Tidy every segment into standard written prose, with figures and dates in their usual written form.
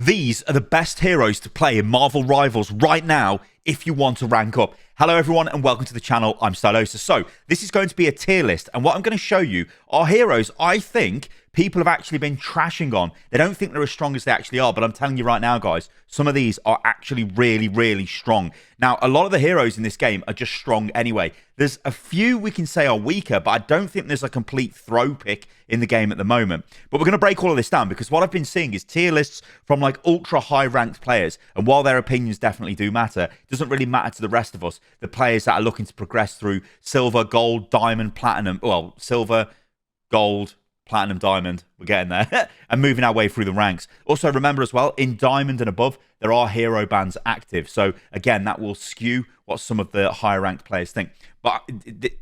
These are the best heroes to play in Marvel Rivals right now if you want to rank up. Hello everyone and welcome to the channel. I'm Stylosa. So this is going to be a tier list, and what I'm going to show you are heroes I think people have actually been trashing on. They don't think they're as strong as they actually are, but I'm telling you right now, guys, some of these are actually really strong. Now, a lot of the heroes in this game are just strong anyway. There's a few we can say are weaker, but I don't think there's a complete throw pick in the game at the moment. But we're going to break all of this down because what I've been seeing is tier lists from like ultra high ranked players, and while their opinions definitely do matter, it doesn't really matter to the rest of us, the players that are looking to progress through silver, gold, diamond, platinum, well, silver, gold, platinum, diamond, we're getting there, and moving our way through the ranks. Also, remember as well, in diamond and above, there are hero bans active. So again, that will skew what some of the higher ranked players think. But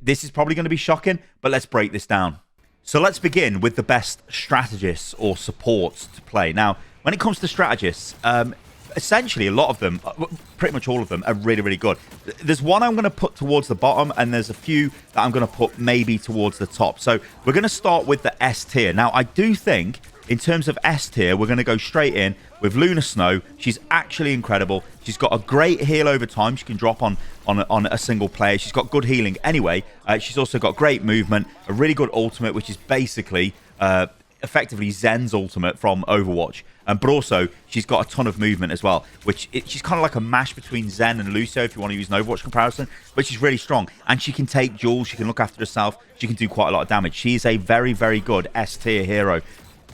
this is probably going to be shocking, but let's break this down. So let's begin with the best strategists or supports to play. Now, when it comes to strategists, essentially a lot of them, pretty much all of them, are really good. There's one I'm going to put towards the bottom, and there's a few that I'm going to put maybe towards the top. So we're going to start with the S tier. Now, I do think in terms of S tier, we're going to go straight in with Luna Snow. She's actually incredible. She's got a great heal over time. She can drop on a single player. She's got good healing anyway. She's also got great movement, a really good ultimate, which is basically effectively Zen's ultimate from Overwatch. But also, she's got a ton of movement as well, which she's kind of like a mash between Zen and Lucio, if you want to use an Overwatch comparison. But she's really strong, and she can take duels. She can look after herself. She can do quite a lot of damage. She is a very good S tier hero.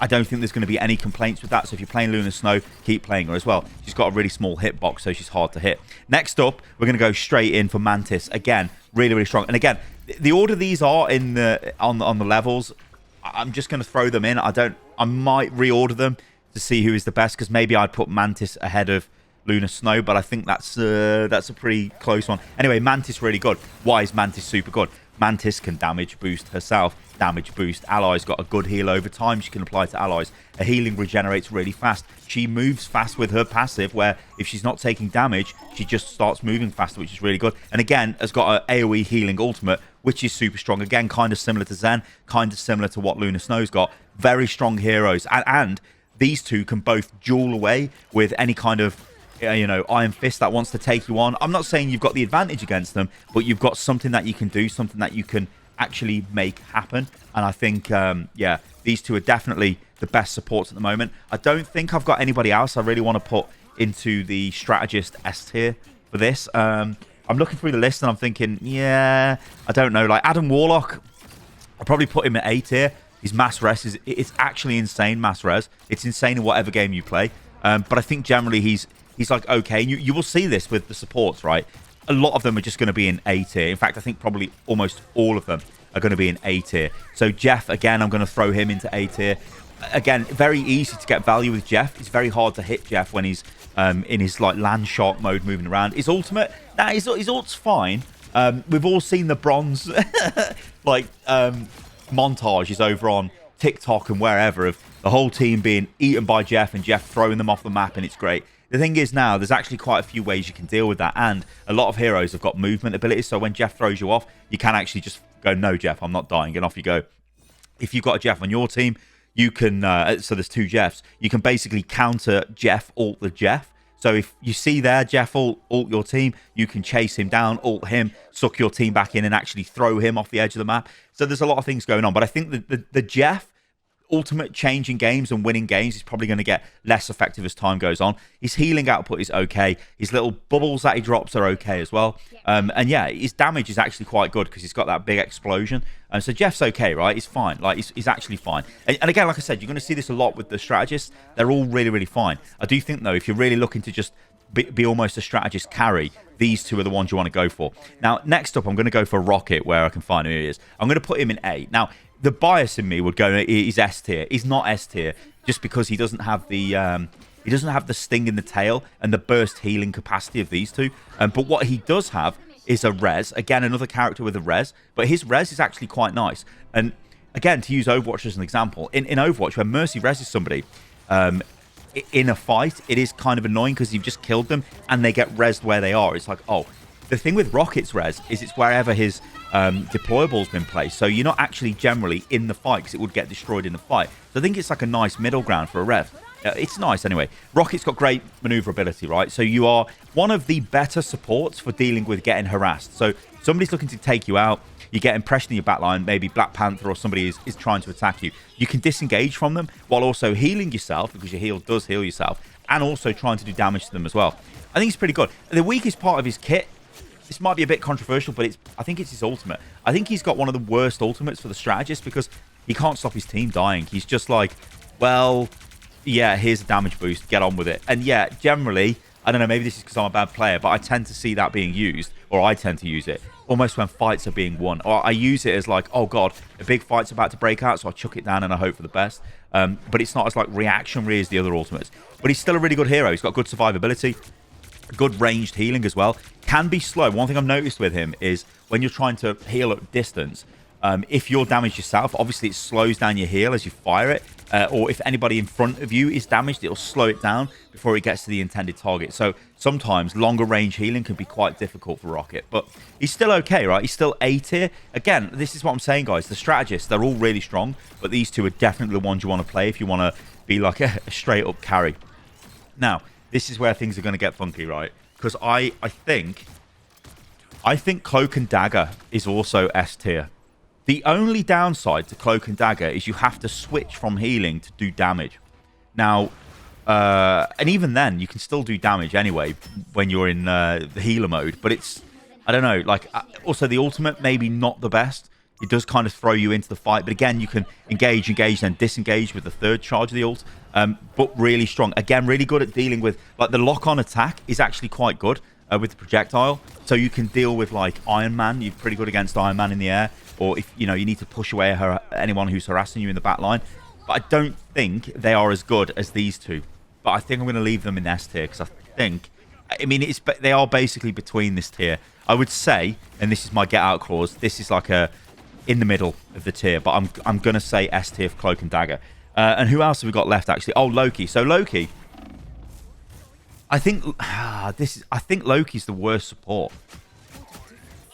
I don't think there's going to be any complaints with that. So if you're playing Luna Snow, keep playing her as well. She's got a really small hitbox, so she's hard to hit. Next up, we're going to go straight in for Mantis. Again, really strong. And again, the order these are in on the levels, I'm just going to throw them in. I might reorder them to see who is the best, because maybe I'd put Mantis ahead of Luna Snow, but I think that's a pretty close one. Anyway, Mantis really good. Why is Mantis super good? Mantis can damage boost herself, damage boost allies, got a good heal over time she can apply to allies. Her healing regenerates really fast. She moves fast with her passive, where if she's not taking damage, she just starts moving faster, which is really good. And again, has got an AoE healing ultimate, which is super strong. Again, kind of similar to Zen, kind of similar to what Luna Snow's got. Very strong heroes. And these two can both duel away with any kind of Iron Fist that wants to take you on. I'm not saying you've got the advantage against them, but you've got something that you can do, something that you can actually make happen. And I think, yeah, these two are definitely the best supports at the moment. I don't think I've got anybody else I really want to put into the Strategist S tier for this. I'm looking through the list and I'm thinking, yeah, I don't know. Like Adam Warlock, I'll probably put him at A tier. His mass res it's actually insane, mass res. It's insane in whatever game you play. But I think generally he's like okay. And you will see this with the supports, right? A lot of them are just going to be in A tier. In fact, I think probably almost all of them are going to be in A tier. So Jeff, again, I'm going to throw him into A tier. Again, very easy to get value with Jeff. It's very hard to hit Jeff when he's in his like land shark mode moving around. His ultimate, his ult's fine. We've all seen the bronze like montages over on TikTok and wherever of the whole team being eaten by Jeff and Jeff throwing them off the map, and it's great. The thing is now, there's actually quite a few ways you can deal with that, and a lot of heroes have got movement abilities, so when Jeff throws you off, you can actually just go, no, Jeff, I'm not dying, and off you go. If you've got a Jeff on your team, you can, so there's two Jeffs, you can basically counter Jeff, ult the Jeff. So if you see there, Jeff ult your team, you can chase him down, ult him, suck your team back in, and actually throw him off the edge of the map. So there's a lot of things going on, but I think that the Jeff ultimate change in games and winning games is probably going to get less effective as time goes on. His healing output is okay. His little bubbles that he drops are okay as well. And yeah, his damage is actually quite good because he's got that big explosion. So Jeff's okay, right? He's fine. Like he's actually fine. And again, like I said, you're going to see this a lot with the strategists. They're all really fine. I do think though, if you're really looking to just be almost a strategist carry, these two are the ones you want to go for. Now, next up, I'm going to go for Rocket, where I can find who he is. I'm going to put him in A. Now, the bias in me would go, he's S tier. He's not S tier just because he doesn't have the sting in the tail and the burst healing capacity of these two. But what he does have is a res. Again, another character with a res, but his res is actually quite nice. And again, to use Overwatch as an example, in Overwatch, when Mercy reses somebody in a fight, it is kind of annoying because you've just killed them and they get resed where they are. It's like, oh, the thing with Rocket's res is it's wherever his deployable's been placed. So you're not actually generally in the fight because it would get destroyed in the fight. So I think it's like a nice middle ground for a rev. It's nice anyway. Rocket's got great maneuverability, right? So you are one of the better supports for dealing with getting harassed. So somebody's looking to take you out. You get impression in your backline. Maybe Black Panther or somebody is trying to attack you. You can disengage from them while also healing yourself, because your heal does heal yourself, and also trying to do damage to them as well. I think it's pretty good. The weakest part of his kit, this might be a bit controversial, but I think it's his ultimate. I think he's got one of the worst ultimates for the strategist, because he can't stop his team dying. He's just like, well, yeah, here's a damage boost, get on with it. And yeah, generally, I don't know, maybe this is because I'm a bad player, but I tend to see that being used, or I tend to use it almost when fights are being won. Or I use it as like, oh god, a big fight's about to break out, so I chuck it down and I hope for the best. But it's not as like reactionary as the other ultimates. But he's still a really good hero. He's got good survivability, good ranged healing as well. Can be slow. One thing I've noticed with him is when you're trying to heal at distance, if you're damaged yourself, obviously it slows down your heal as you fire it. Or if anybody in front of you is damaged, it'll slow it down before it gets to the intended target. So sometimes longer range healing can be quite difficult for Rocket. But he's still okay, right? He's still A tier. Again, this is what I'm saying, guys. The strategists, they're all really strong. But these two are definitely the ones you want to play if you want to be like a straight up carry. Now, this is where things are going to get funky, right? Because I think Cloak and Dagger is also S tier. The only downside to Cloak and Dagger is you have to switch from healing to do damage. Now, and even then, you can still do damage anyway when you're in the healer mode. But it's, I don't know, like, also the ultimate, maybe not the best. It does kind of throw you into the fight. But again, you can engage, then disengage with the third charge of the ult. But really strong. Again, really good at dealing with, like, the lock-on attack is actually quite good with the projectile. So you can deal with, like, Iron Man. You're pretty good against Iron Man in the air. Or if, you know, you need to push away anyone who's harassing you in the back line. But I don't think they are as good as these two. But I think I'm going to leave them in S tier, because I think, I mean, they are basically between this tier. I would say, and this is my get out clause, this is like a in the middle of the tier. But I'm going to say S tier for Cloak and Dagger. And who else have we got left, actually? Oh, Loki. So Loki, I think Loki's the worst support.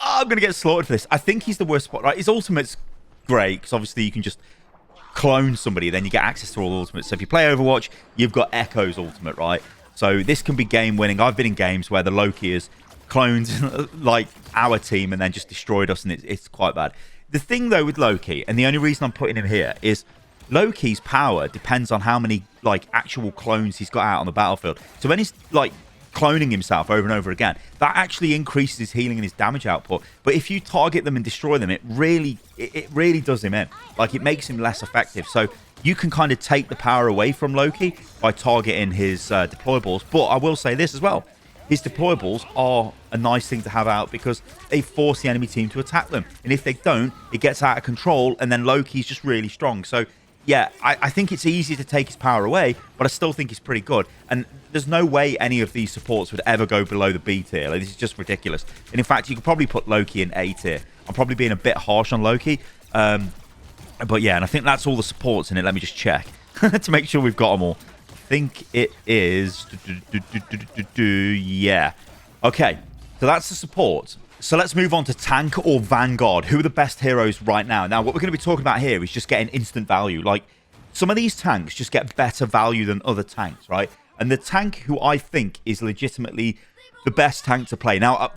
Oh, I'm going to get slaughtered for this. I think he's the worst support, right? His ultimate's great, because obviously you can just clone somebody, then you get access to all the ultimates. So if you play Overwatch, you've got Echo's ultimate, right? So this can be game winning. I've been in games where the Loki has cloned like our team and then just destroyed us, and it's quite bad. The thing though with Loki, and the only reason I'm putting him here, is Loki's power depends on how many like actual clones he's got out on the battlefield. So when he's like cloning himself over and over again, that actually increases his healing and his damage output. But if you target them and destroy them, it really does him in. Like, it makes him less effective. So you can kind of take the power away from Loki by targeting his deployables. But I will say this as well. His deployables are a nice thing to have out, because they force the enemy team to attack them. And if they don't, it gets out of control, and then Loki's just really strong. So yeah, I think it's easy to take his power away, but I still think he's pretty good. And there's no way any of these supports would ever go below the B tier. Like, this is just ridiculous. And in fact, you could probably put Loki in A tier. I'm probably being a bit harsh on Loki. But yeah, and I think that's all the supports in it. Let me just check to make sure we've got them all. I think it is... Yeah. Okay, so that's the support. So let's move on to tank or Vanguard. Who are the best heroes right now? Now, what we're going to be talking about here is just getting instant value. Like, some of these tanks just get better value than other tanks, right? And the tank who I think is legitimately the best tank to play. Now,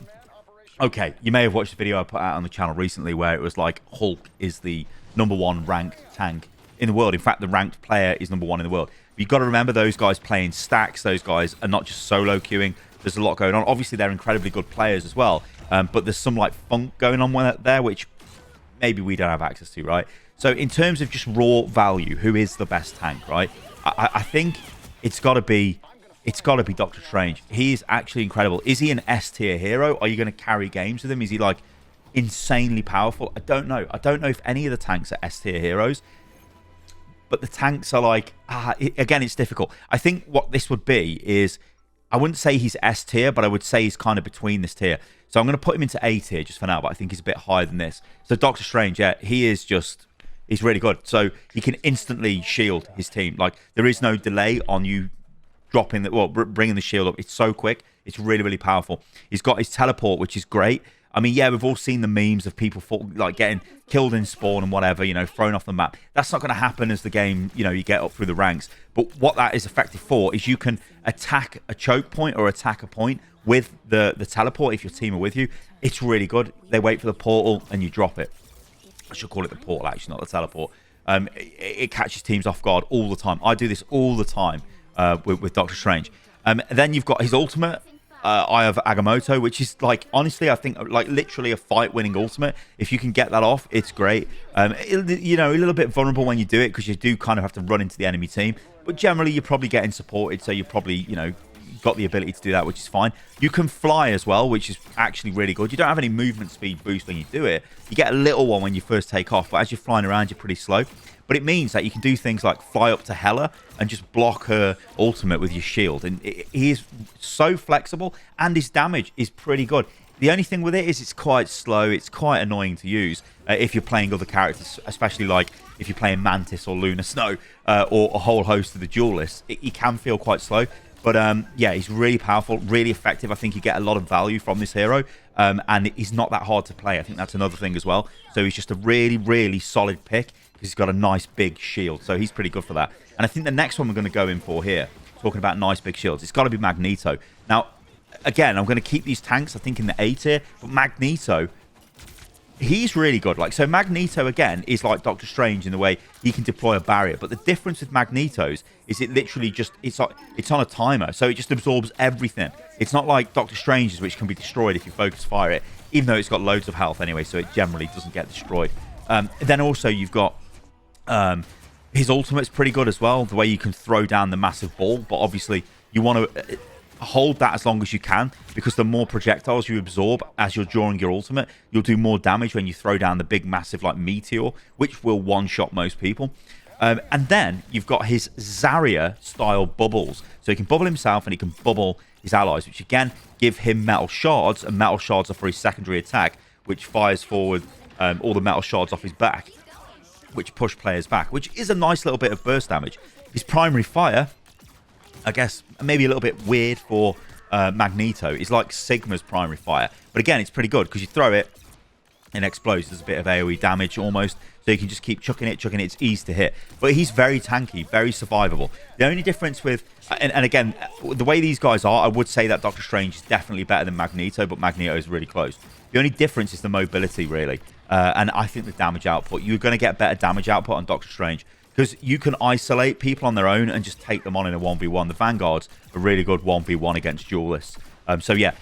okay, you may have watched the video I put out on the channel recently where it was like Hulk is the #1 ranked tank in the world. In fact, the ranked player is #1 in the world. But you've got to remember, those guys playing stacks. Those guys are not just solo queuing. There's a lot going on. Obviously, they're incredibly good players as well. But there's some like funk going on there, which maybe we don't have access to, right? So in terms of just raw value, who is the best tank, right? I think it's got to be Doctor Strange. He is actually incredible. Is he an S tier hero? Are you going to carry games with him? Is he like insanely powerful? I don't know. I don't know if any of the tanks are S tier heroes. But the tanks are like, again, it's difficult. I think what this would be is, I wouldn't say he's S tier, but I would say he's kind of between this tier. So I'm going to put him into A tier just for now, but I think he's a bit higher than this. So Doctor Strange, yeah, he's really good. So he can instantly shield his team. Like, there is no delay on you bringing the shield up. It's so quick. It's really, really powerful. He's got his teleport, which is great. I mean, yeah, we've all seen the memes of people like getting killed in spawn and whatever, you know, thrown off the map. That's not going to happen as the game, you know, you get up through the ranks. But what that is effective for is you can attack a choke point or attack a point with the teleport if your team are with you. It's really good. They wait for the portal and you drop it. I should call it the portal, actually, not the teleport. It catches teams off guard all the time. I do this all the time with Doctor Strange. Then you've got his ultimate, Eye of Agamotto, which is like, honestly, I think like literally a fight-winning ultimate. If you can get that off, it's great. You know, a little bit vulnerable when you do it because you do kind of have to run into the enemy team. But generally, you're probably getting supported, so you're probably, you know, got the ability to do that, which is fine. You can fly as well, which is actually really good. You don't have any movement speed boost when you do it. You get a little one when you first take off, but as you're flying around, you're pretty slow. But it means that you can do things like fly up to Hela and just block her ultimate with your shield. And he is so flexible, and his damage is pretty good. The only thing with it is it's quite slow. It's quite annoying to use if you're playing other characters, especially like if you're playing Mantis or Luna Snow or a whole host of the Duelists. He can feel quite slow. But yeah, he's really powerful, really effective. I think you get a lot of value from this hero. And he's not that hard to play. I think that's another thing as well. So he's just a really, really solid pick because he's got a nice big shield. So he's pretty good for that. And I think the next one we're going to go in for here, talking about nice big shields, it's got to be Magneto. Now, again, I'm going to keep these tanks, I think, in the A tier. But Magneto, he's really good. Like, so Magneto, again, is like Doctor Strange in the way he can deploy a barrier. But the difference with Magneto's is it literally just, it's on a timer. So it just absorbs everything. It's not like Doctor Strange's, which can be destroyed if you focus fire it, even though it's got loads of health anyway, so it generally doesn't get destroyed. Then also you've got his ultimate's pretty good as well, the way you can throw down the massive ball. But obviously you want to hold that as long as you can, because the more projectiles you absorb as you're drawing your ultimate, you'll do more damage when you throw down the big massive like meteor, which will one-shot most people. And then you've got his Zarya style bubbles, so he can bubble himself and he can bubble his allies, which again give him metal shards, and metal shards are for his secondary attack, which fires forward all the metal shards off his back, which push players back, which is a nice little bit of burst damage. His primary fire, I guess maybe a little bit weird for Magneto, is like Sigma's primary fire, but again it's pretty good because you throw it and it explodes. There's a bit of AoE damage almost, so you can just keep chucking it. It's easy to hit, but he's very tanky, very survivable. The only difference with and again, the way these guys are, I would say that Doctor Strange is definitely better than Magneto, but Magneto is really close. The only difference is the mobility, really, and I think the damage output. You're going to get better damage output on Doctor Strange because you can isolate people on their own and just take them on in a 1v1. The Vanguards are really good 1v1 against Duelists. So yeah,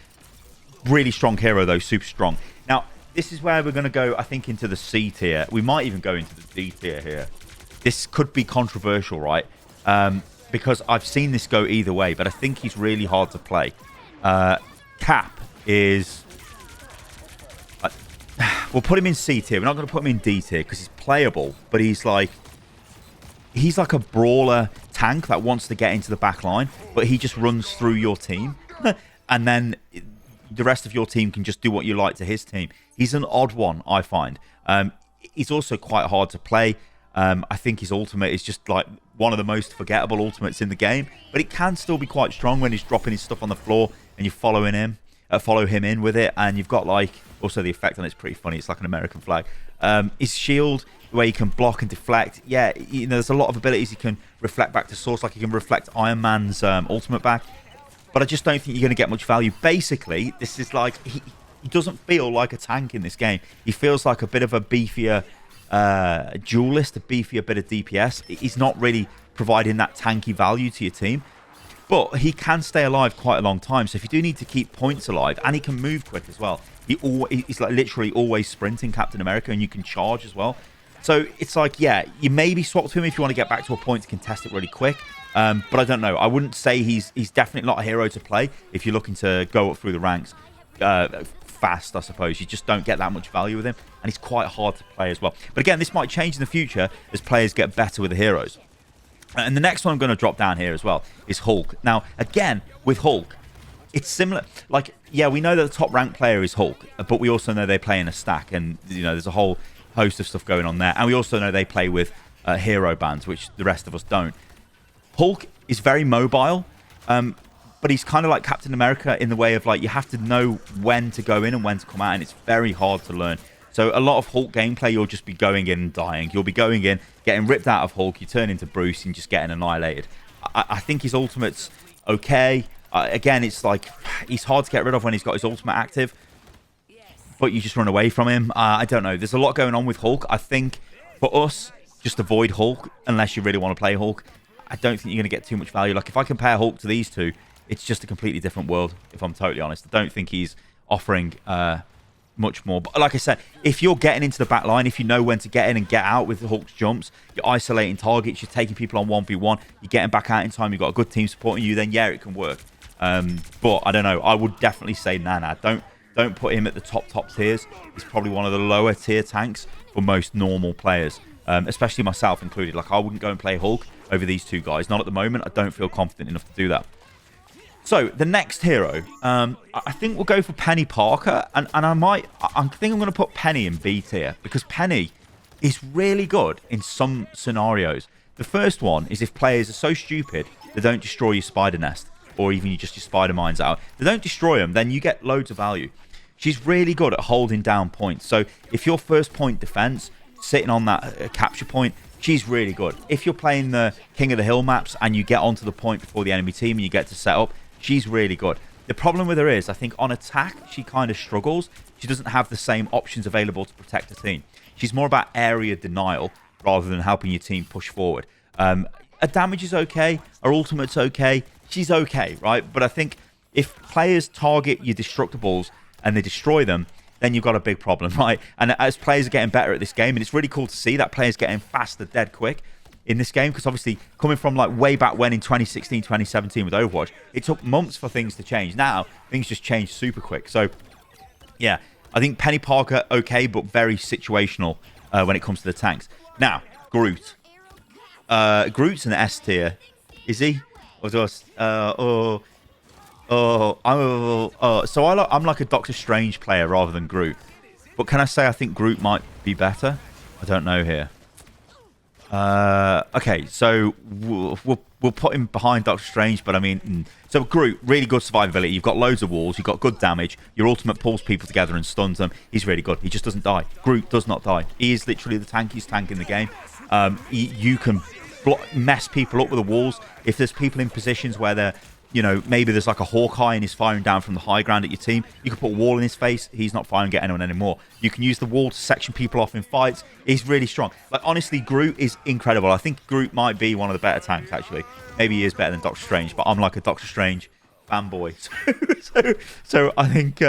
really strong hero though, super strong. Now, this is where we're going to go, I think, into the C tier. We might even go into the D tier here. This could be controversial, right? Because I've seen this go either way, but I think he's really hard to play. Cap is... we'll put him in C tier. We're not going to put him in D tier because he's playable, but he's like a brawler tank that wants to get into the back line, but he just runs through your team. And then the rest of your team can just do what you like to his team. He's an odd one, I find. He's also quite hard to play. I think his ultimate is just like one of the most forgettable ultimates in the game, but it can still be quite strong when he's dropping his stuff on the floor and you follow him in with it. And you've got like, also the effect on it's pretty funny. It's like an American flag. His shield, where you can block and deflect. Yeah, you know, there's a lot of abilities he can reflect back to source, like he can reflect Iron Man's ultimate back. But I just don't think you're going to get much value. Basically, this is like, he doesn't feel like a tank in this game. He feels like a bit of a beefier duelist, a beefier bit of DPS. He's not really providing that tanky value to your team. But he can stay alive quite a long time. So if you do need to keep points alive, and he can move quick as well. He's like literally always sprinting, Captain America, and you can charge as well. So it's like, yeah, you maybe swap to him if you want to get back to a point to contest it really quick. But I don't know. I wouldn't say he's definitely not a hero to play if you're looking to go up through the ranks fast, I suppose. You just don't get that much value with him, and he's quite hard to play as well. But again, this might change in the future as players get better with the heroes. And the next one I'm going to drop down here as well is Hulk. Now, again, with Hulk, it's similar. Like, yeah, we know that the top ranked player is Hulk, but we also know they play in a stack, and you know there's a whole host of stuff going on there. And we also know they play with hero bands, which the rest of us don't. Hulk is very mobile, but but he's kind of like Captain America in the way of like you have to know when to go in and when to come out, and it's very hard to learn. So a lot of Hulk gameplay, you'll just be going in and dying. You'll be going in, getting ripped out of Hulk, you turn into Bruce and just getting annihilated. I think his ultimate's okay. Again, it's like he's hard to get rid of when he's got his ultimate active, but you just run away from him. I don't know. There's a lot going on with Hulk. I think for us, just avoid Hulk unless you really want to play Hulk. I don't think you're going to get too much value. Like if I compare Hulk to these two, it's just a completely different world, if I'm totally honest. I don't think he's offering much more. But like I said, if you're getting into the back line, if you know when to get in and get out with Hulk's jumps, you're isolating targets, you're taking people on 1v1, you're getting back out in time, you've got a good team supporting you, then yeah, it can work. But I don't know. I would definitely say nah. Don't put him at the top tiers. He's probably one of the lower tier tanks for most normal players, especially myself included. Like I wouldn't go and play Hulk over these two guys. Not at the moment. I don't feel confident enough to do that. So the next hero, I think we'll go for Penny Parker, and I think I'm going to put Penny in B tier because Penny is really good in some scenarios. The first one is if players are so stupid they don't destroy your spider nest, or even your spider mines out. They don't destroy them, then you get loads of value. She's really good at holding down points. So if your first point defense sitting on that capture point, she's really good. If you're playing the King of the Hill maps and you get onto the point before the enemy team and you get to set up, she's really good. The problem with her is, I think on attack, she kind of struggles. She doesn't have the same options available to protect the team. She's more about area denial rather than helping your team push forward. Her damage is okay. Her ultimate's okay. She's okay, right? But I think if players target your destructibles and they destroy them, then you've got a big problem, right? And as players are getting better at this game, and it's really cool to see that players getting faster, dead quick in this game, because obviously coming from like way back when in 2016, 2017 with Overwatch, it took months for things to change. Now, things just change super quick. So, yeah, I think Penny Parker, okay, but very situational when it comes to the tanks. Now, Groot. Groot's an S tier. Is he? So I'm like a Doctor Strange player rather than Groot. But can I say I think Groot might be better? I don't know here. Okay, so we'll put him behind Doctor Strange, but I mean, so Groot, really good survivability. You've got loads of walls, you've got good damage. Your ultimate pulls people together and stuns them. He's really good. He just doesn't die. Groot does not die. He is literally the tankiest tank in the game. You can mess people up with the walls. If there's people in positions where they're, you know, maybe there's like a Hawkeye and he's firing down from the high ground at your team, you can put a wall in his face. He's not firing at anyone anymore. You can use the wall to section people off in fights. He's really strong. Like, honestly, Groot is incredible. I think Groot might be one of the better tanks, actually. Maybe he is better than Doctor Strange, but I'm like a Doctor Strange fanboy. So I think,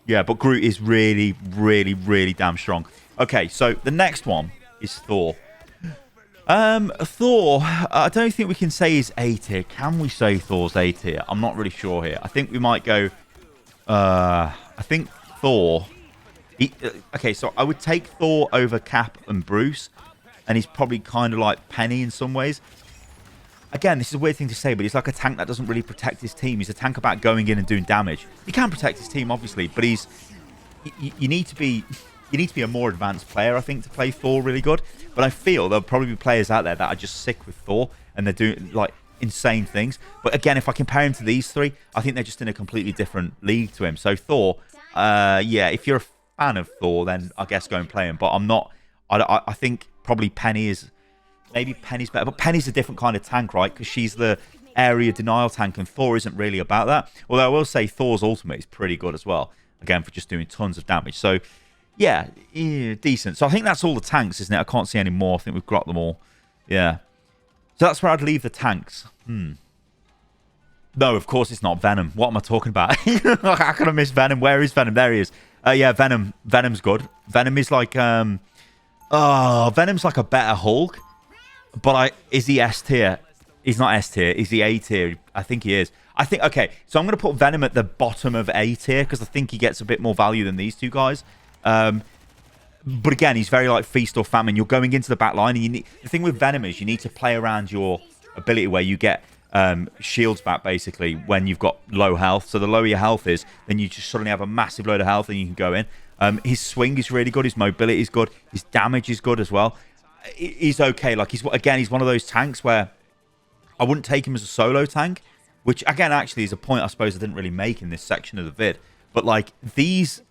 yeah, but Groot is really, really, really damn strong. Okay, so the next one is Thor. Thor, I don't think we can say he's A tier. Can we say Thor's A tier? I'm not really sure here. I think we might go, I think Thor, okay, so I would take Thor over Cap and Bruce, and he's probably kind of like Penny in some ways. Again, this is a weird thing to say, but he's like a tank that doesn't really protect his team. He's a tank about going in and doing damage. He can protect his team, obviously, but he's, you need to be a more advanced player, I think, to play Thor really good. But I feel there'll probably be players out there that are just sick with Thor and they're doing like insane things. But again, if I compare him to these three, I think they're just in a completely different league to him. So Thor, yeah, if you're a fan of Thor, then I guess go and play him. But I'm not. I think probably Penny is, maybe Penny's better. But Penny's a different kind of tank, right? Because she's the area denial tank, and Thor isn't really about that. Although I will say Thor's ultimate is pretty good as well. Again, for just doing tons of damage. So yeah, decent. So I think that's all the tanks, isn't it? I can't see any more. I think we've got them all. Yeah. So that's where I'd leave the tanks. No, of course it's not Venom. What am I talking about? How can I miss Venom? Where is Venom? There he is. Yeah, Venom. Venom's good. Venom is like, Venom's like a better Hulk. But is he S tier? He's not S tier. Is he A tier? I think he is. Okay, so I'm going to put Venom at the bottom of A tier because I think he gets a bit more value than these two guys. But again, he's very like feast or famine. You're going into the back line, and the thing with Venom is you need to play around your ability where you get shields back basically when you've got low health. So the lower your health is, then you just suddenly have a massive load of health and you can go in. His swing is really good. His mobility is good. His damage is good as well. He's okay. Like he's one of those tanks where I wouldn't take him as a solo tank, which again actually is a point I suppose I didn't really make in this section of the vid. But like these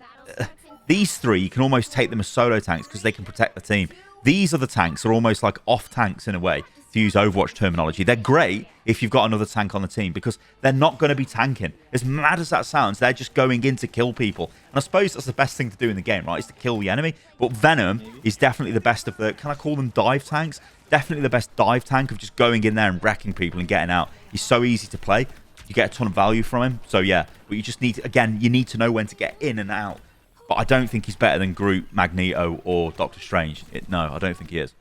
three, you can almost take them as solo tanks because they can protect the team. These other tanks are almost like off tanks in a way, to use Overwatch terminology. They're great if you've got another tank on the team because they're not going to be tanking. As mad as that sounds, they're just going in to kill people. And I suppose that's the best thing to do in the game, right? Is to kill the enemy. But Venom is definitely the best of the, can I call them dive tanks? Definitely the best dive tank of just going in there and wrecking people and getting out. He's so easy to play. You get a ton of value from him. So yeah, but you just need to, again, you need to know when to get in and out. But I don't think he's better than Groot, Magneto, or Doctor Strange. No, I don't think he is.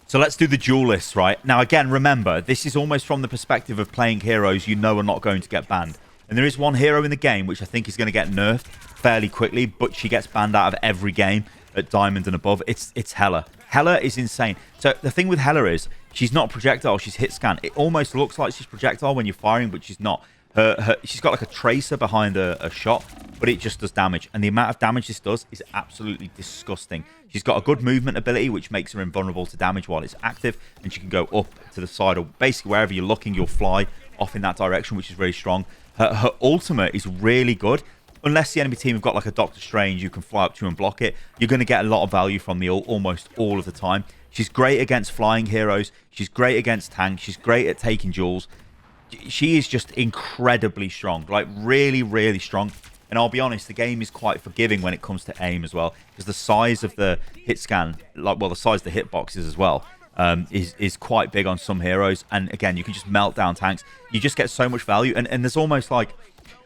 So let's do the Duelists, right? Now, again, remember, this is almost from the perspective of playing heroes you know are not going to get banned. And there is one hero in the game which I think is going to get nerfed fairly quickly, but she gets banned out of every game at Diamond and above. It's Hela. Hela is insane. So the thing with Hela is she's not projectile, she's hit scan. It almost looks like she's projectile when you're firing, but she's not. She's got like a tracer behind a shot, but it just does damage. And the amount of damage this does is absolutely disgusting. She's got a good movement ability, which makes her invulnerable to damage while it's active. And she can go up to the side, or basically wherever you're looking, you'll fly off in that direction, which is really strong. Her ultimate is really good. Unless the enemy team have got like a Doctor Strange, you can fly up to and block it. You're going to get a lot of value from the ult almost all of the time. She's great against flying heroes. She's great against tanks. She's great at taking duels. She is just incredibly strong, like really, really strong. And I'll be honest, the game is quite forgiving when it comes to aim as well, because the size of the hit scan, like, well, the size of the hitboxes as well, is quite big on some heroes. And again, you can just melt down tanks. You just get so much value. And there's almost like,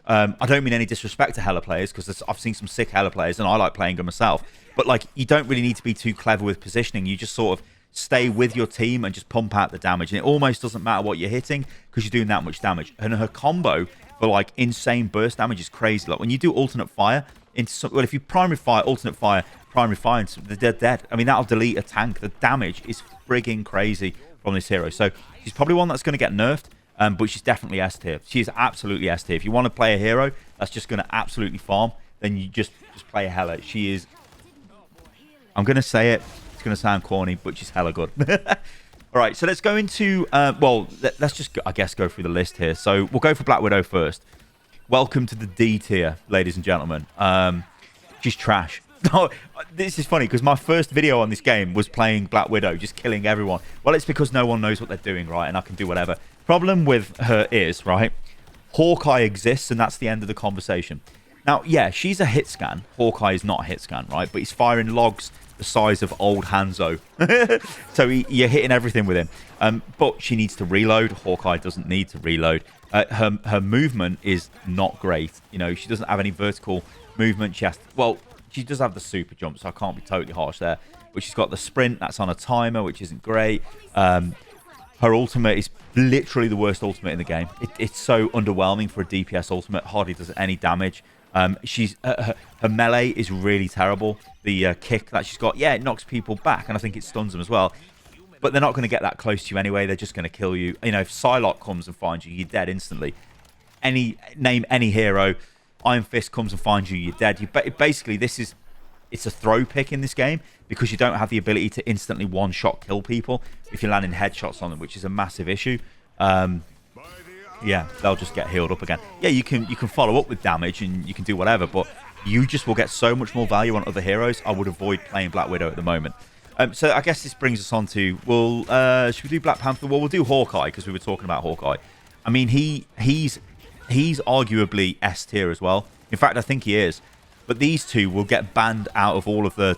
I don't mean any disrespect to Hela players, because I've seen some sick Hela players and I like playing them myself. But like, you don't really need to be too clever with positioning. You just sort of stay with your team and just pump out the damage. And it almost doesn't matter what you're hitting because you're doing that much damage. And her combo for like insane burst damage is crazy. Like when you do alternate fire, well, if you primary fire, alternate fire, primary fire, they're dead. I mean, that'll delete a tank. The damage is frigging crazy from this hero. So she's probably one that's going to get nerfed, but she's definitely S tier. She is absolutely S tier. If you want to play a hero that's just going to absolutely farm, then you just play a Hela. She is, I'm going to say it, it's going to sound corny, but she's hella good. All right, so let's go into, well, let's just, I guess, go through the list here. So we'll go for Black Widow first. Welcome to the D tier, ladies and gentlemen. She's trash. Oh, this is funny because my first video on this game was playing Black Widow, just killing everyone. Well, it's because no one knows what they're doing, right? And I can do whatever. Problem with her is, right, Hawkeye exists, and that's the end of the conversation. Now, yeah, she's a hit scan. Hawkeye is not a hit scan, right? But he's firing logs the size of old Hanzo. So you're hitting everything with him. But she needs to reload. Hawkeye doesn't need to reload. Her movement is not great. You know, she doesn't have any vertical movement. She has to, well, she does have the super jump, so I can't be totally harsh there. But she's got the sprint. That's on a timer, which isn't great. Her ultimate is literally the worst ultimate in the game. It's so underwhelming for a DPS ultimate. Hardly does any damage. Her melee is really terrible. The kick that she's got, yeah, it knocks people back, and I think it stuns them as well. But they're not going to get that close to you anyway. They're just going to kill you. You know, if Psylocke comes and finds you, you're dead instantly. Name any hero, Iron Fist comes and finds you, you're dead. Basically, it's a throw pick in this game because you don't have the ability to instantly one-shot kill people if you're landing headshots on them, which is a massive issue. Yeah, they'll just get healed up again. Yeah, you can follow up with damage and you can do whatever, but you just will get so much more value on other heroes. I would avoid playing Black Widow at the moment. So I guess this brings us on to, well, should we do Black Panther? Well, we'll do Hawkeye because we were talking about Hawkeye. I mean, he's arguably S tier as well. In fact, I think he is. But these two will get banned out of all of the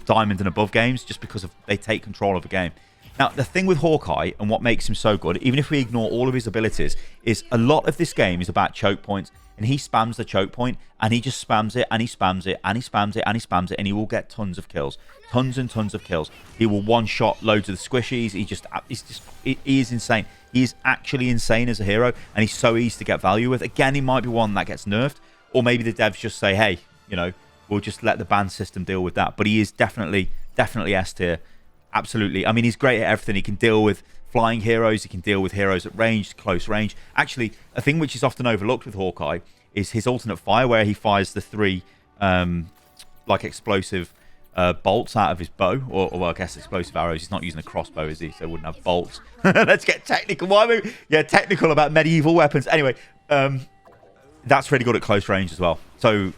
Diamond and above games just because they take control of the game. Now, the thing with Hawkeye and what makes him so good, even if we ignore all of his abilities, is a lot of this game is about choke points. And he spams the choke point, and he just spams it, and he spams it, and he spams it, and he spams it, and he will get tons of kills. Tons and tons of kills. He will one-shot loads of the squishies. He is insane. He is actually insane as a hero, and he's so easy to get value with. Again, he might be one that gets nerfed, or maybe the devs just say, hey, you know, we'll just let the ban system deal with that. But he is definitely S tier. Absolutely. I mean, he's great at everything. He can deal with flying heroes. He can deal with heroes at range, close range. Actually, a thing which is often overlooked with Hawkeye is his alternate fire, where he fires the three like explosive bolts out of his bow, or well, I guess explosive arrows. He's not using a crossbow, is he? So he wouldn't have bolts. Let's get technical. Why are we? Yeah, technical about medieval weapons. Anyway, that's really good at close range as well. So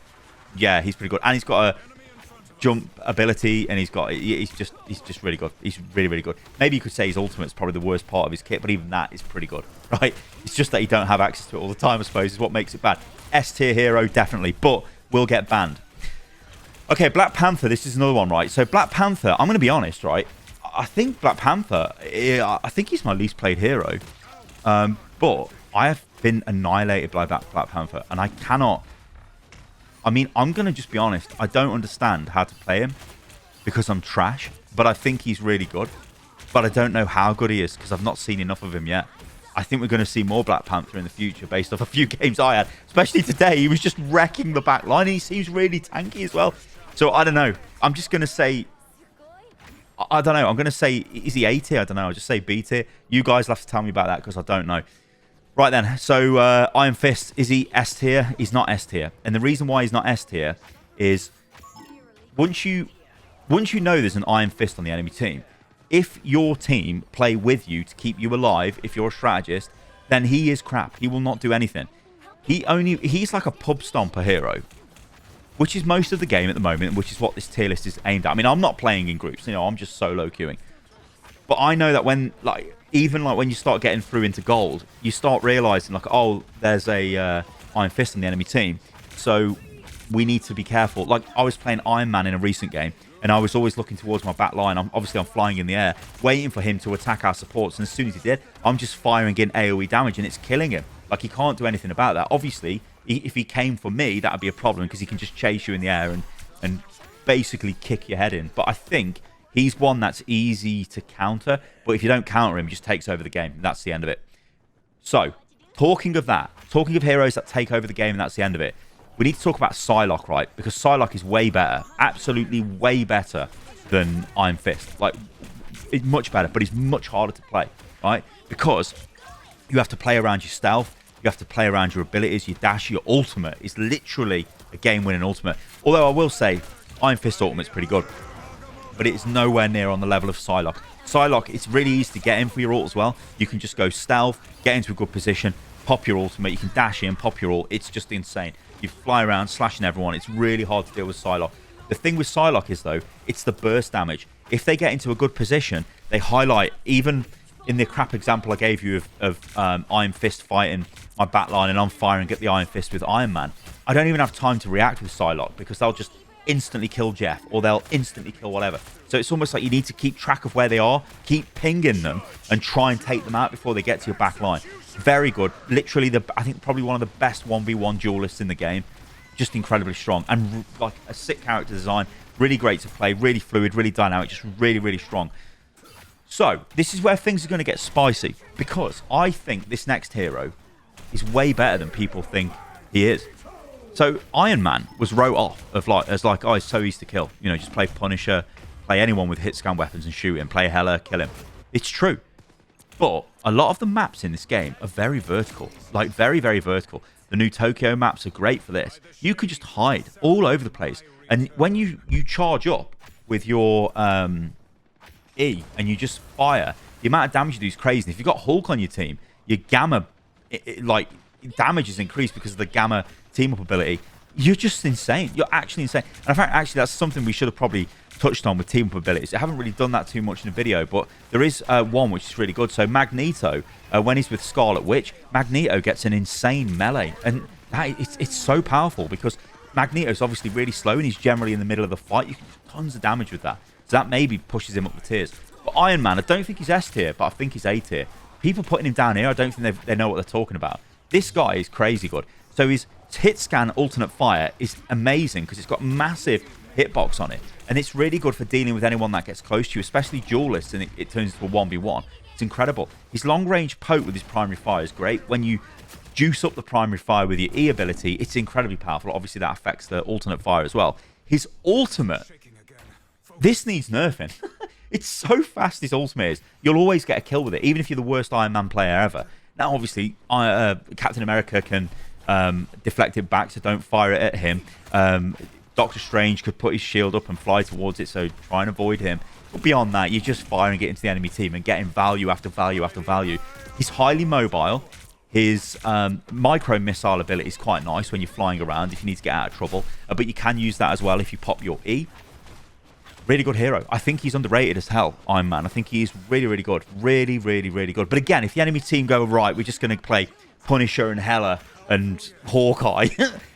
yeah, he's pretty good, and he's got a jump ability, and he's just really good. He's really good. Maybe you could say his ultimate's probably the worst part of his kit, but even that is pretty good, right? It's just that you don't have access to it all the time, I suppose, is what makes it bad. S tier hero, definitely, but will get banned. Okay, Black Panther, this is another one, right? So Black Panther, I'm going to be honest, right? I think Black Panther, I think he's my least played hero. But I have been annihilated by Black Panther, and I cannot... I mean, I'm going to just be honest. I don't understand how to play him because I'm trash, but I think he's really good. But I don't know how good he is because I've not seen enough of him yet. I think we're going to see more Black Panther in the future based off a few games I had. Especially today, he was just wrecking the back line. He seems really tanky as well. So I don't know. I'm just going to say... I don't know. I'm going to say... Is he A tier? I don't know. I'll just say B tier. You guys will have to tell me about that because I don't know. Right then, so Iron Fist, is he S tier? He's not S tier. And the reason why he's not S tier is once you know there's an Iron Fist on the enemy team, if your team play with you to keep you alive, if you're a strategist, then he is crap. He will not do anything. He's like a pub stomper hero, which is most of the game at the moment, which is what this tier list is aimed at. I mean, I'm not playing in groups, you know, I'm just solo queuing. But I know that when, like, even like when you start getting through into gold, you start realizing like, oh, there's a Iron Fist on the enemy team, so we need to be careful. Like I was playing Iron Man in a recent game, and I was always looking towards my back line. I'm flying in the air, waiting for him to attack our supports, and as soon as he did, I'm just firing in AoE damage, and it's killing him. Like he can't do anything about that. Obviously, if he came for me, that would be a problem because he can just chase you in the air and basically kick your head in. But I think he's one that's easy to counter, but if you don't counter him, he just takes over the game. And that's the end of it. So, talking of heroes that take over the game, and that's the end of it, we need to talk about Psylocke, right? Because Psylocke is way better, absolutely way better than Iron Fist. Like, it's much better, but he's much harder to play, right? Because you have to play around your stealth, you have to play around your abilities, your dash, your ultimate is literally a game-winning ultimate. Although I will say, Iron Fist ultimate's pretty good, but it's nowhere near on the level of Psylocke. Psylocke, it's really easy to get in for your ult as well. You can just go stealth, get into a good position, pop your ultimate, you can dash in, pop your ult. It's just insane. You fly around, slashing everyone. It's really hard to deal with Psylocke. The thing with Psylocke is, though, it's the burst damage. If they get into a good position, they highlight, even in the crap example I gave you of Iron Fist fighting my backline and I'm firing at the Iron Fist with Iron Man, I don't even have time to react with Psylocke because they'll just instantly kill Jeff or they'll instantly kill whatever. So it's almost like you need to keep track of where they are, keep pinging them and try and take them out before they get to your back line. Very good. Literally, I think probably one of the best 1v1 duelists in the game. Just incredibly strong and like a sick character design. Really great to play, really fluid, really dynamic, just really, really strong. So this is where things are going to get spicy because I think this next hero is way better than people think he is. So Iron Man was wrote off as like, oh, he's so easy to kill. You know, just play Punisher, play anyone with hit scan weapons and shoot him, play Hela, kill him. It's true. But a lot of the maps in this game are very vertical, like very, very vertical. The new Tokyo maps are great for this. You could just hide all over the place. And when you charge up with your E and you just fire, the amount of damage you do is crazy. And if you've got Hulk on your team, your gamma like damage is increased because of the gamma team up ability. You're just insane. You're actually insane. And in fact, actually, that's something we should have probably touched on with team up abilities. I haven't really done that too much in the video, but there is one which is really good. So Magneto, when he's with Scarlet Witch, Magneto gets an insane melee, and it's so powerful because Magneto's obviously really slow and he's generally in the middle of the fight. You can do tons of damage with that. So that maybe pushes him up the tiers. But Iron Man, I don't think he's S tier, but I think he's A tier. People putting him down here, I don't think they know what they're talking about. This guy is crazy good. So his hit scan alternate fire is amazing because it's got massive hitbox on it. And it's really good for dealing with anyone that gets close to you, especially duelists, and it turns into a 1v1. It's incredible. His long range poke with his primary fire is great. When you juice up the primary fire with your E ability, it's incredibly powerful. Obviously, that affects the alternate fire as well. His ultimate, this needs nerfing. It's so fast, his ultimate is. You'll always get a kill with it, even if you're the worst Iron Man player ever. Now, obviously, Captain America can deflect it back, so don't fire it at him. Doctor Strange could put his shield up and fly towards it, so try and avoid him. But beyond that, you're just firing it into the enemy team and getting value after value after value. He's highly mobile. His micro missile ability is quite nice when you're flying around if you need to get out of trouble. But you can use that as well if you pop your E. Really good hero. I think he's underrated as hell, Iron Man. I think he's really, really good. Really, really, really good. But again, if the enemy team go, right, we're just going to play Punisher and Hela and Hawkeye,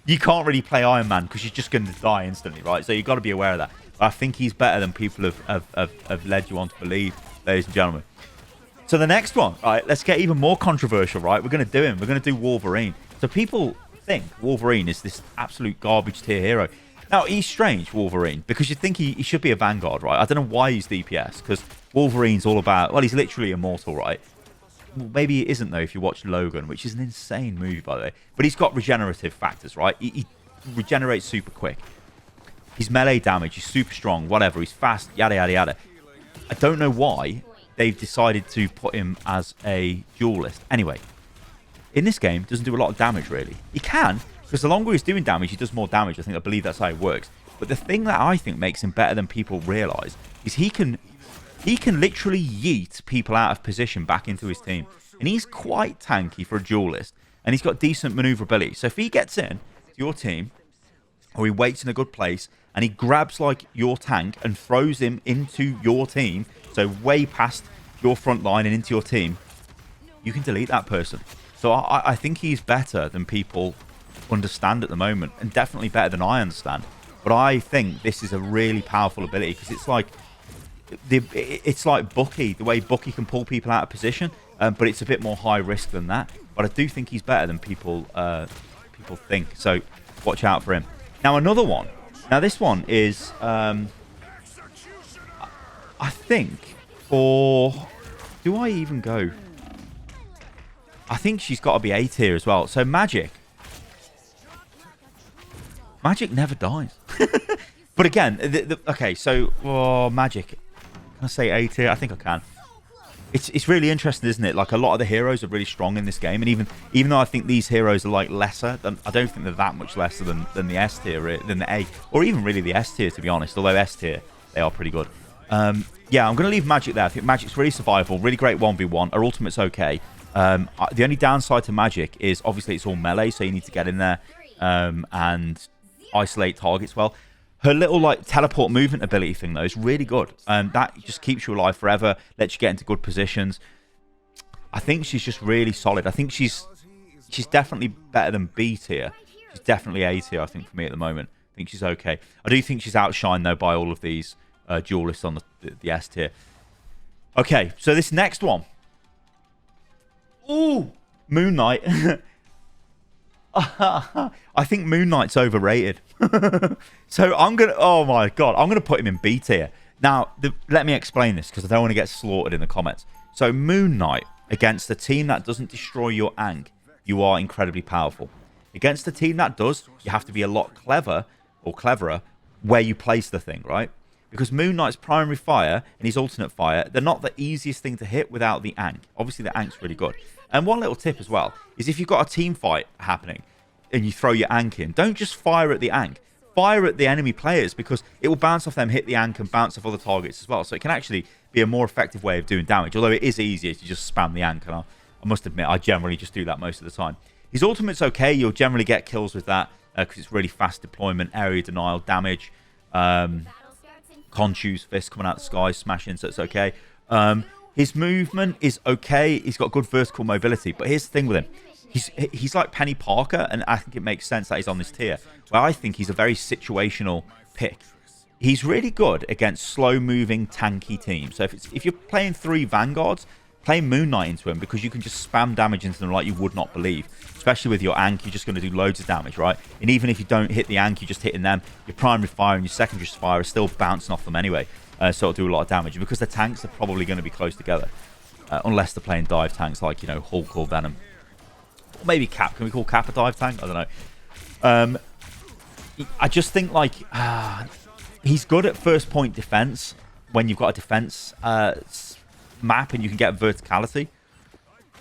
you can't really play Iron Man because you're just going to die instantly, right? So you've got to be aware of that. But I think he's better than people have led you on to believe, ladies and gentlemen. So the next one, all right, let's get even more controversial, right? We're going to do him. We're going to do Wolverine. So people think Wolverine is this absolute garbage tier hero. Now, he's strange, Wolverine, because you think he should be a Vanguard, right? I don't know why he's DPS, because Wolverine's all about... Well, he's literally immortal, right? Well, maybe it isn't, though, if you watch Logan, which is an insane movie, by the way. But he's got regenerative factors, right? He regenerates super quick. His melee damage, he's super strong, whatever. He's fast, yada, yada, yada. I don't know why they've decided to put him as a duelist. Anyway, in this game, doesn't do a lot of damage, really. He can... Because the longer he's doing damage, he does more damage. I believe that's how it works. But the thing that I think makes him better than people realise is he can literally yeet people out of position back into his team. And he's quite tanky for a duelist. And he's got decent manoeuvrability. So if he gets in to your team, or he waits in a good place, and he grabs like your tank and throws him into your team, so way past your front line and into your team, you can delete that person. So I think he's better than people understand at the moment, and definitely better than I understand. But I think this is a really powerful ability because it's like Bucky, the way Bucky can pull people out of position, but it's a bit more high risk than that. But I do think he's better than people think. So watch out for him. Now another one. Now this one is I think for... Do I even go? I think she's got to be A tier as well. So Magic never dies. But again, okay, so Magic. Can I say A tier? I think I can. It's really interesting, isn't it? Like, a lot of the heroes are really strong in this game, and even though I think these heroes are like lesser, I don't think they're that much lesser than the S tier, than the A, or even really the S tier, to be honest. Although S tier, they are pretty good. Yeah, I'm going to leave Magic there. I think Magic's really survivable, really great 1v1. Her ultimate's okay. The only downside to Magic is obviously it's all melee, so you need to get in there and isolate targets well. Her little like teleport movement ability thing though is really good, and that just keeps you alive forever, lets you get into good positions. I think she's just really solid. I think she's definitely better than B tier. She's definitely A tier, I think, for me at the moment. I think she's okay. I do think she's outshined though by all of these duelists on the S tier. Okay, so this next one, ooh, Moon Knight. I think Moon Knight's overrated. So I'm going to... Oh, my God. I'm going to put him in B tier. Now, let me explain this because I don't want to get slaughtered in the comments. So Moon Knight, against a team that doesn't destroy your Ang, you are incredibly powerful. Against a team that does, you have to be a lot cleverer where you place the thing, right? Because Moon Knight's primary fire and his alternate fire, they're not the easiest thing to hit without the Ang. Obviously, the Ang's really good. And one little tip as well is if you've got a team fight happening and you throw your Ankh in, don't just fire at the Ankh. Fire at the enemy players because it will bounce off them, hit the Ankh, and bounce off other targets as well. So it can actually be a more effective way of doing damage, although it is easier to just spam the Ankh. And I must admit, I generally just do that most of the time. His ultimate's okay. You'll generally get kills with that because it's really fast deployment, area denial, damage, Khonshu's fist coming out of the sky, smashing, so it's okay. His movement is okay. He's got good vertical mobility. But here's the thing with him. He's like Penny Parker, and I think it makes sense that he's on this tier. Where I think he's a very situational pick. He's really good against slow-moving, tanky teams. So if you're playing 3 Vanguards, play Moon Knight into him because you can just spam damage into them like you would not believe. Especially with your Ankh, you're just going to do loads of damage, right? And even if you don't hit the Ankh, you're just hitting them. Your primary fire and your secondary fire are still bouncing off them anyway. So it'll do a lot of damage. And because the tanks are probably going to be close together. Unless they're playing dive tanks like, you know, Hulk or Venom. Or maybe Cap. Can we call Cap a dive tank? I don't know. I just think, like, he's good at first point defense when you've got a defense map and you can get verticality.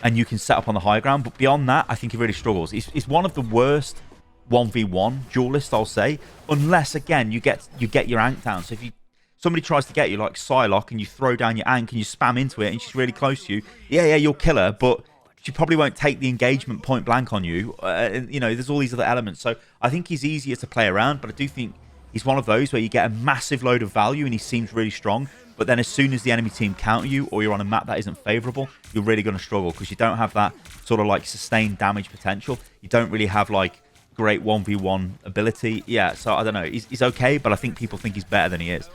And you can set up on the high ground. But beyond that, I think he really struggles. He's one of the worst 1v1 duelist, I'll say, unless again you get your ank down. So if somebody tries to get you like Psylocke and you throw down your ank and you spam into it and she's really close to you, yeah, you'll kill her, but she probably won't take the engagement point blank on you. You know, there's all these other elements. So I think he's easier to play around, but I do think he's one of those where you get a massive load of value and he seems really strong. But then as soon as the enemy team counter you or you're on a map that isn't favorable, you're really going to struggle because you don't have that sort of like sustained damage potential. You don't really have like great 1v1 ability. Yeah, so I don't know. He's okay, but I think people think he's better than he is.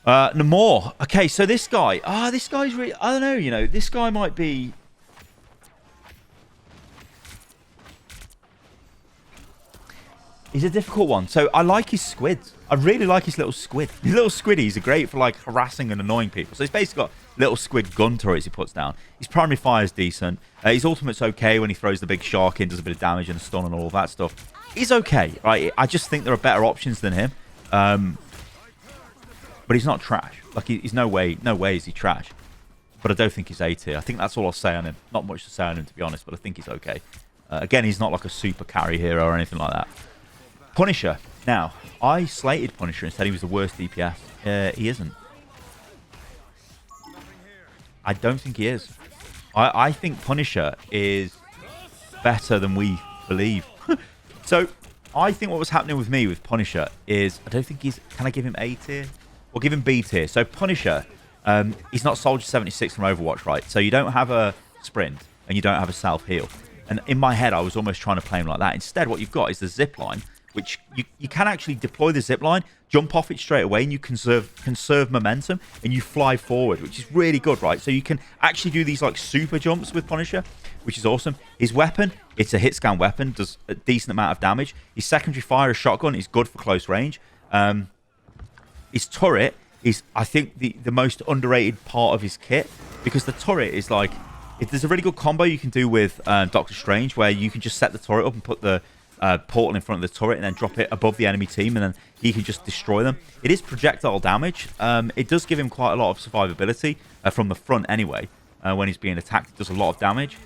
Namor. Okay, so this guy. This guy's really... I don't know, you know. This guy might be... He's a difficult one. So I like his squids. I really like his little squid. His little squiddies are great for like harassing and annoying people. So he's basically got little squid gun turrets he puts down. His primary fire is decent. His ultimate's okay when he throws the big shark in, does a bit of damage and a stun and all that stuff. He's okay, right? I just think there are better options than him. But he's not trash. Like he's no way is he trash. But I don't think he's A tier. I think that's all I'll say on him. Not much to say on him, to be honest, but I think he's okay. Again, he's not like a super carry hero or anything like that. Punisher. Now, I slated Punisher and said he was the worst DPS. He isn't. I don't think he is. I think Punisher is better than we believe. So, I think what was happening with me with Punisher is I don't think he's... Can I give him A tier? Or give him B tier. So, Punisher, he's not Soldier 76 from Overwatch, right? So, you don't have a sprint and you don't have a self-heal. And in my head, I was almost trying to play him like that. Instead, what you've got is the zipline, which you can actually deploy the zipline, jump off it straight away, and you conserve momentum, and you fly forward, which is really good, right? So you can actually do these like super jumps with Punisher, which is awesome. His weapon, it's a hit scan weapon, does a decent amount of damage. His secondary fire, a shotgun, is good for close range. His turret is, I think, the most underrated part of his kit, because the turret is like, there's a really good combo you can do with Doctor Strange, where you can just set the turret up and put the portal in front of the turret and then drop it above the enemy team, and then he can just destroy them. It is projectile damage. It does give him quite a lot of survivability from the front anyway. When he's being attacked, it does a lot of damage.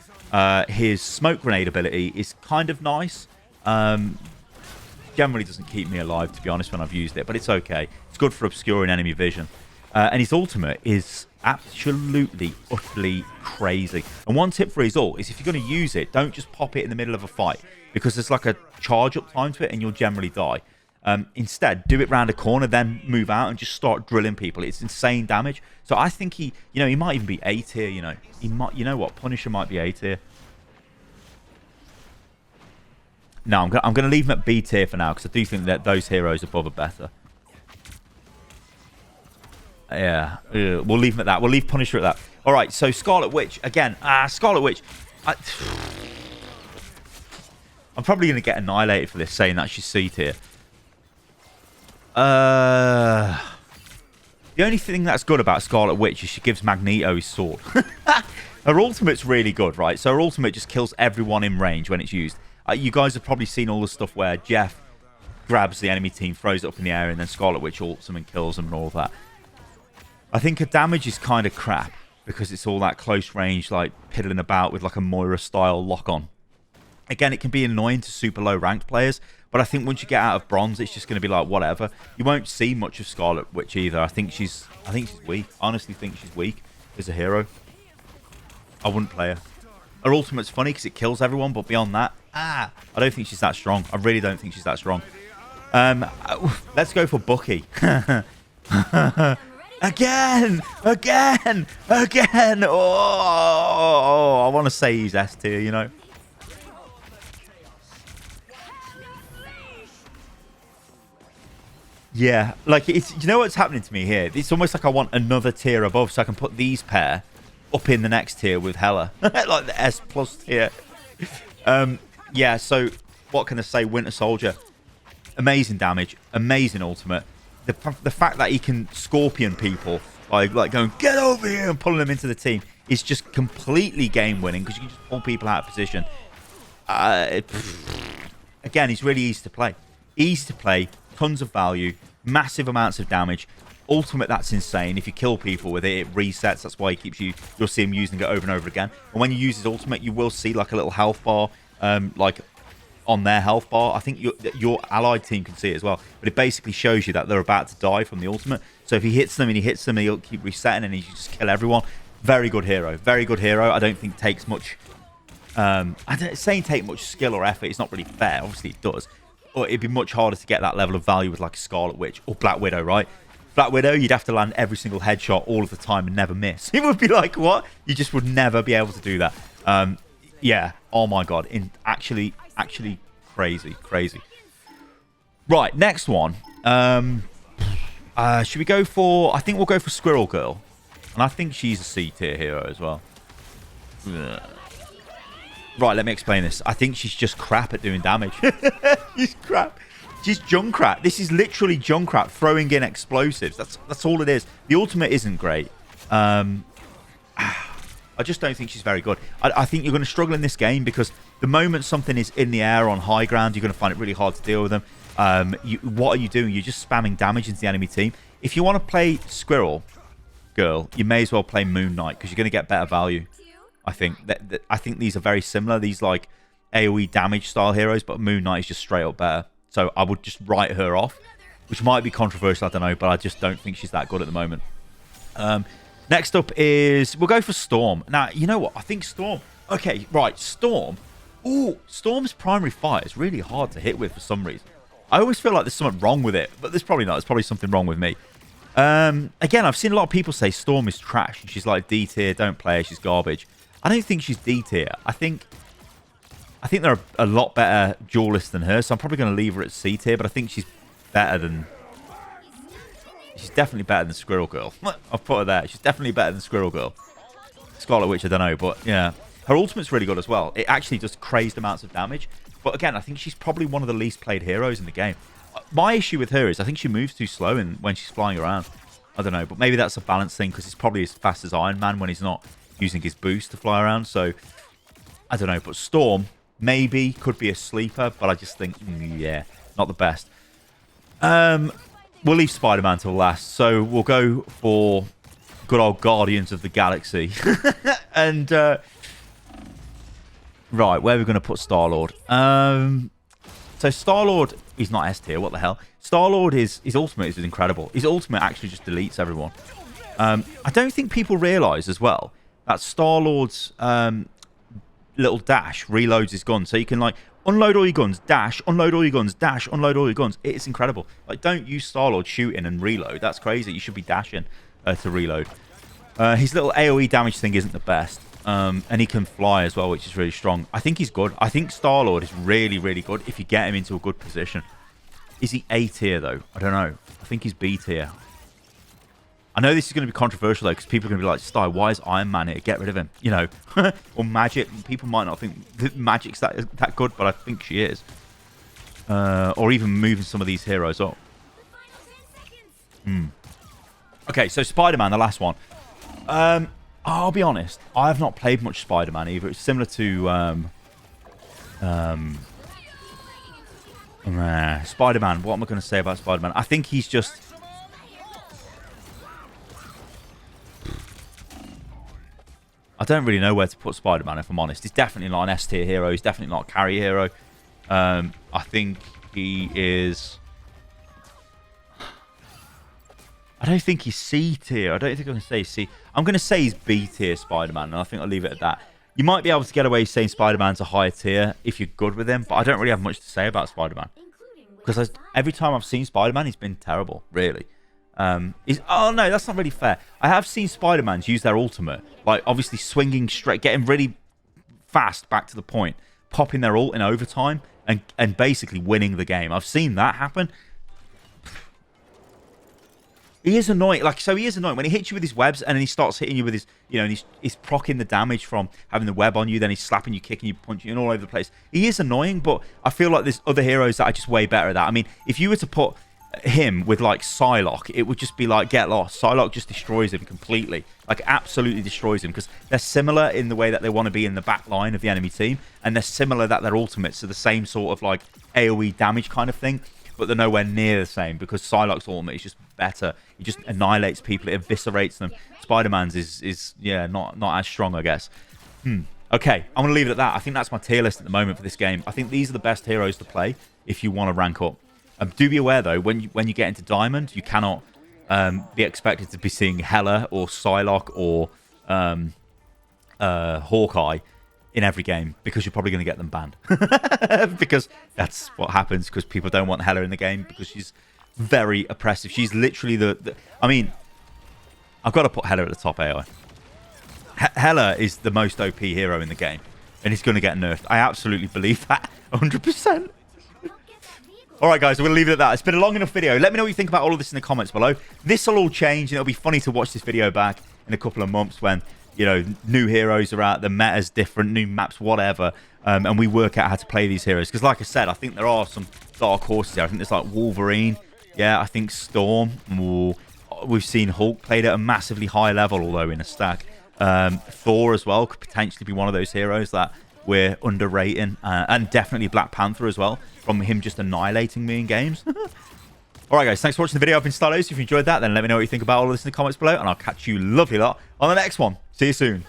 His smoke grenade ability is kind of nice. Generally doesn't keep me alive, to be honest, when I've used it, but it's okay. It's good for obscuring enemy vision. And his ultimate is absolutely, utterly crazy. And one tip for his ult is if you're going to use it, don't just pop it in the middle of a fight, because there's like a charge up time to it and you'll generally die. Instead, do it round a corner, then move out and just start drilling people. It's insane damage. So I think he might even be A tier, you know. He might, you know what, Punisher might be A tier. No, I'm going to leave him at B tier for now, because I do think that those heroes above are better. Yeah, we'll leave him at that. We'll leave Punisher at that. All right, so Scarlet Witch again. Scarlet Witch. I'm probably going to get annihilated for this, saying that she's C tier. The only thing that's good about Scarlet Witch is she gives Magneto his sword. Her ultimate's really good, right? So her ultimate just kills everyone in range when it's used. You guys have probably seen all the stuff where Jeff grabs the enemy team, throws it up in the air, and then Scarlet Witch ults them and kills them and all of that. I think her damage is kind of crap because it's all that close range, like piddling about with like a Moira-style lock-on. Again, it can be annoying to super low-ranked players, but I think once you get out of bronze, it's just going to be like whatever. You won't see much of Scarlet Witch either. I think she's weak. I honestly think she's weak as a hero. I wouldn't play her. Her ultimate's funny because it kills everyone, but beyond that, I don't think she's that strong. I really don't think she's that strong. Let's go for Bucky. Again! Oh, I want to say he's S tier, you know. Yeah, like, you know what's happening to me here? It's almost like I want another tier above so I can put these pair up in the next tier with Hela. Like the S plus tier. Yeah, so what can I say? Winter Soldier. Amazing damage. Amazing ultimate. The fact that he can scorpion people by like going, get over here, and pulling them into the team is just completely game winning because you can just pull people out of position. Again, he's really easy to play. Easy to play, tons of value, massive amounts of damage. Ultimate, that's insane. If you kill people with it, it resets. That's why he keeps you. You'll see him using it over and over again. And when you use his ultimate, you will see like a little health bar, like on their health bar. I think your allied team can see it as well. But it basically shows you that they're about to die from the ultimate. So if he hits them and he hits them, he'll keep resetting and he just kill everyone. Very good hero. Very good hero. I don't think takes much... I don't saying take much skill or effort. It's not really fair. Obviously it does. But it'd be much harder to get that level of value with like a Scarlet Witch or Black Widow, right? Black Widow, you'd have to land every single headshot all of the time and never miss. It would be like, what? You just would never be able to do that. Yeah. Oh my god. Actually crazy. Right. Next one. Should we go for? I think we'll go for Squirrel Girl, and I think she's a C tier hero as well. Ugh. Right. Let me explain this. I think she's just crap at doing damage. She's crap. She's Junkrat. This is literally Junkrat throwing in explosives. That's all it is. The ultimate isn't great. I just don't think she's very good. I think you're going to struggle in this game because the moment something is in the air on high ground, you're going to find it really hard to deal with them. What are you doing? You're just spamming damage into the enemy team. If you want to play Squirrel Girl, you may as well play Moon Knight because you're going to get better value. I think I think these are very similar. These like AoE damage style heroes, but Moon Knight is just straight up better. So I would just write her off, which might be controversial, I don't know, but I just don't think she's that good at the moment. Next up is... We'll go for Storm. Now, you know what? I think Storm... Okay, right, Storm. Ooh, Storm's primary fire is really hard to hit with for some reason. I always feel like there's something wrong with it, but there's probably not. There's probably something wrong with me. Again, I've seen a lot of people say Storm is trash. And she's like D tier, don't play her, she's garbage. I don't think she's D tier. I think there are a lot better duelists than her, so I'm probably going to leave her at C tier, but I think she's better than... She's definitely better than Squirrel Girl. I've put her there. She's definitely better than Squirrel Girl. Scarlet Witch, I don't know, but yeah. Her ultimate's really good as well. It actually does crazed amounts of damage. But again, I think she's probably one of the least played heroes in the game. My issue with her is I think she moves too slow when she's flying around. I don't know, but maybe that's a balance thing because he's probably as fast as Iron Man when he's not using his boost to fly around. So, I don't know. But Storm... Maybe could be a sleeper, but I just think, yeah, not the best. We'll leave Spider-Man till last, so we'll go for good old Guardians of the Galaxy. And right, where are we going to put Star-Lord? So Star-Lord, he's not S tier. What the hell? Star-Lord his ultimate is incredible. His ultimate actually just deletes everyone. I don't think people realise as well that Star-Lord's little dash reloads his gun, so you can like unload all your guns, dash, unload all your guns, dash, unload all your guns. It's incredible. Like, don't use Star-Lord shooting and reload. That's crazy. You should be dashing to reload. His little AoE damage thing isn't the best, and he can fly as well, which is really strong. I think he's good. I think Star-Lord is really, really good if you get him into a good position. Is he A tier though? I don't know. I think he's B tier. I know this is going to be controversial though, because people are going to be like, Sty, why is Iron Man here? Get rid of him. You know, or Magic. People might not think that Magic's that good, but I think she is. Or even moving some of these heroes up. Okay, so Spider-Man, the last one. I'll be honest, I have not played much Spider-Man either. It's similar to Spider-Man. What am I going to say about Spider-Man? I think he's just... I don't really know where to put Spider-Man, if I'm honest. He's definitely not an S-tier hero. He's definitely not a carry hero. I think he is... I don't think he's C-tier. I don't think I'm going to say C. I'm going to say he's B-tier Spider-Man, and I think I'll leave it at that. You might be able to get away saying Spider-Man's a higher tier if you're good with him, but I don't really have much to say about Spider-Man. Because every time I've seen Spider-Man, he's been terrible, really. Oh no, that's not really fair. I have seen Spider-Mans use their ultimate, like obviously swinging straight, getting really fast back to the point, popping their ult in overtime, and basically winning the game. I've seen that happen. He is annoying. Like, so he is annoying when he hits you with his webs, and then he starts hitting you with his, you know, and he's proccing the damage from having the web on you. Then he's slapping you, kicking you, punching you, and all over the place. He is annoying, but I feel like there's other heroes that are just way better at that. I mean, if you were to put him with like Psylocke, it would just be like, get lost. Psylocke just destroys him completely, like absolutely destroys him, because they're similar in the way that they want to be in the back line of the enemy team, and they're similar that their ultimates are the same sort of like AoE damage kind of thing, but they're nowhere near the same, because Psylocke's ultimate is just better. He just annihilates people, it eviscerates them. Spider-Man's is yeah, not as strong, I guess. Okay, I'm going to leave it at that. I think that's my tier list at the moment for this game. I think these are the best heroes to play if you want to rank up. Do be aware, though, when you get into Diamond, you cannot be expected to be seeing Hela or Psylocke or Hawkeye in every game, because you're probably going to get them banned. Because that's what happens, because people don't want Hela in the game because she's very oppressive. She's literally I mean, I've got to put Hela at the top AI. Hela is the most OP hero in the game, and he's going to get nerfed. I absolutely believe that 100%. All right, guys, we're going to leave it at that. It's been a long enough video. Let me know what you think about all of this in the comments below. This will all change, and it'll be funny to watch this video back in a couple of months when, you know, new heroes are out, the meta's different, new maps, whatever, and we work out how to play these heroes. Because, like I said, I think there are some dark horses there. I think there's like Wolverine. Yeah, I think Storm. Ooh. We've seen Hulk played at a massively high level, although in a stack. Thor as well could potentially be one of those heroes that we're underrating, and definitely Black Panther as well, from him just annihilating me in games. All right, guys, thanks for watching the video. I've been Stylosa. If you enjoyed that, then let me know what you think about all of this in the comments below, and I'll catch you lovely lot on the next one. See you soon.